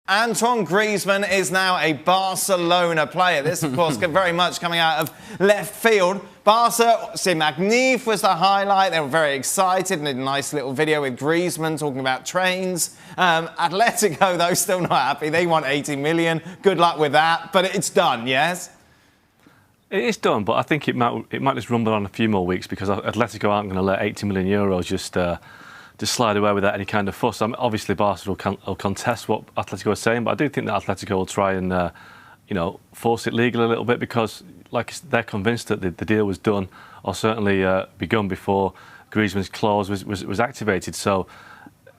Antoine Griezmann is now a Barcelona player. This, of course, very much coming out of left field. Barca, c'est magnifique was the highlight. They were very excited and did a nice little video with Griezmann talking about trains. Atletico, though, still not happy. They want 80 million. Good luck with that. But it's done, yes? It is done, but I think it might just rumble on a few more weeks because Atletico aren't going to let 80 million euros just slide away without any kind of fuss. Obviously, Barca will contest what Atletico is saying, but I do think that Atletico will try and force it legally a little bit because, like, they're convinced that the deal was done or certainly begun before Griezmann's clause was activated. So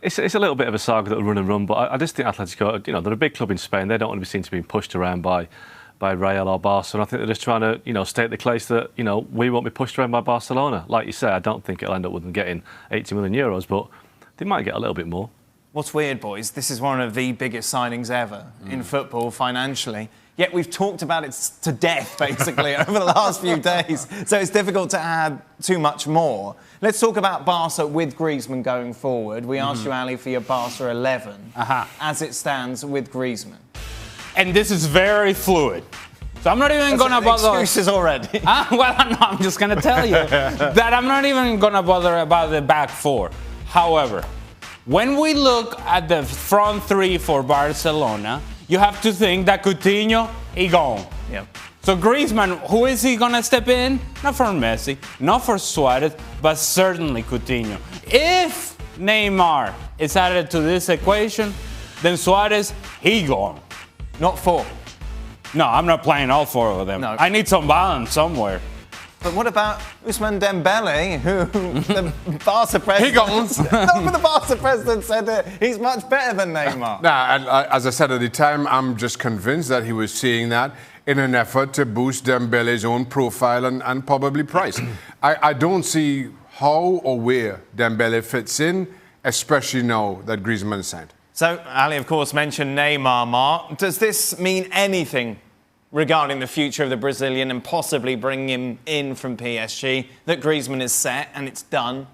it's a little bit of a saga that will run and run. But I just think Atletico, they're a big club in Spain. They don't want to be seen to be pushed around by Real or Barca, and I think they're just trying to, state the case that, we won't be pushed around by Barcelona. Like you say, I don't think it'll end up with them getting 80 million euros, but they might get a little bit more. What's weird, boys, this is one of the biggest signings ever in football financially, yet we've talked about it to death, basically, over the last few days, so it's difficult to add too much more. Let's talk about Barca with Griezmann going forward. We asked you, Ali, for your Barca 11, as it stands with Griezmann. And this is very fluid. So I'm not even going to bother. Excuses already. Well, no, I'm just going to tell you that I'm not even going to bother about the back four. However, when we look at the front three for Barcelona, you have to think that Coutinho, he gone. Yep. So Griezmann, who is he going to step in? Not for Messi, not for Suarez, but certainly Coutinho. If Neymar is added to this equation, then Suarez, he gone. Not four. No, I'm not playing all four of them. No. I need some balance somewhere. But what about Ousmane Dembele, who the Barca president... He goes. No, but the Barca president said that he's much better than Neymar. As I said at the time, I'm just convinced that he was seeing that in an effort to boost Dembele's own profile and probably price. I don't see how or where Dembele fits in, especially now that Griezmann signed. So, Ali, of course, mentioned Neymar, Mark. Does this mean anything regarding the future of the Brazilian and possibly bringing him in from PSG, that Griezmann is set and it's done?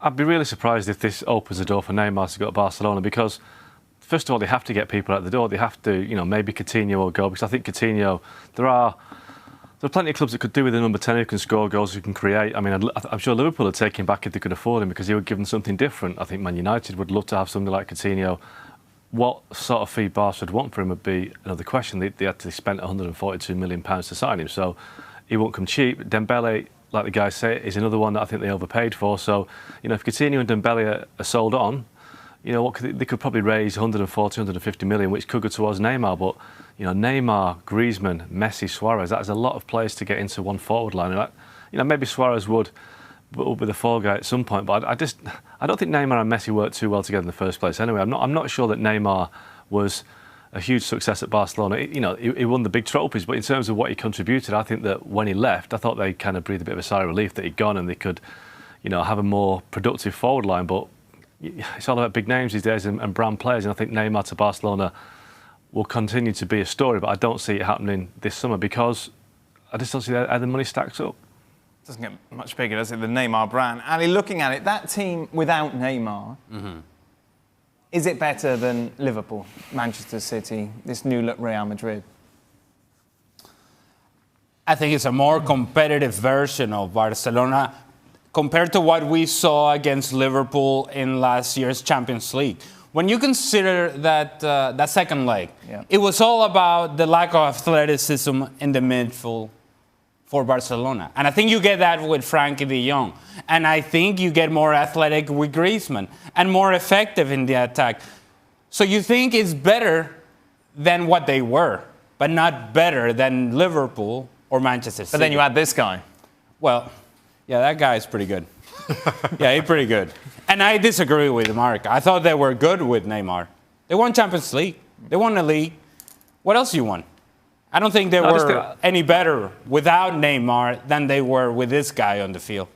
I'd be really surprised if this opens the door for Neymar to go to Barcelona because, first of all, they have to get people out the door. They have to, maybe Coutinho will go because I think Coutinho, there are plenty of clubs that could do with a number 10 who can score goals, who can create. I mean, I'm sure Liverpool would take him back if they could afford him because he would give them something different. I think Man United would love to have somebody like Coutinho. What sort of fee Barca would want for him would be another question. They actually spent £142 million to sign him, so he won't come cheap. Dembele, like the guys say, is another one that I think they overpaid for. So, if Coutinho and Dembele are sold on, they could probably raise 140, 150 million, which could go towards Neymar. But, Neymar, Griezmann, Messi, Suarez, that is a lot of players to get into one forward line. And maybe Suarez would be the fall guy at some point, but I don't think Neymar and Messi worked too well together in the first place. Anyway, I'm not sure that Neymar was a huge success at Barcelona. He won the big trophies, but in terms of what he contributed, I think that when he left, I thought they kind of breathed a bit of a sigh of relief that he'd gone and they could, have a more productive forward line. But it's all about big names these days and brand players, and I think Neymar to Barcelona will continue to be a story, but I don't see it happening this summer because I just don't see how the money stacks up. Doesn't get much bigger, does it, the Neymar brand? Ali, looking at it, that team without Neymar, is it better than Liverpool, Manchester City, this new look Real Madrid? I think it's a more competitive version of Barcelona compared to what we saw against Liverpool in last year's Champions League. When you consider that second leg, it was all about the lack of athleticism in the midfield for Barcelona. And I think you get that with Frankie de Jong. And I think you get more athletic with Griezmann and more effective in the attack. So you think it's better than what they were, but not better than Liverpool or Manchester City. But then you add this guy. Well, yeah, that guy is pretty good. Yeah, he's pretty good. And I disagree with Mark. I thought they were good with Neymar. They won Champions League. They won the league. What else you won? I don't think they were any better without Neymar than they were with this guy on the field.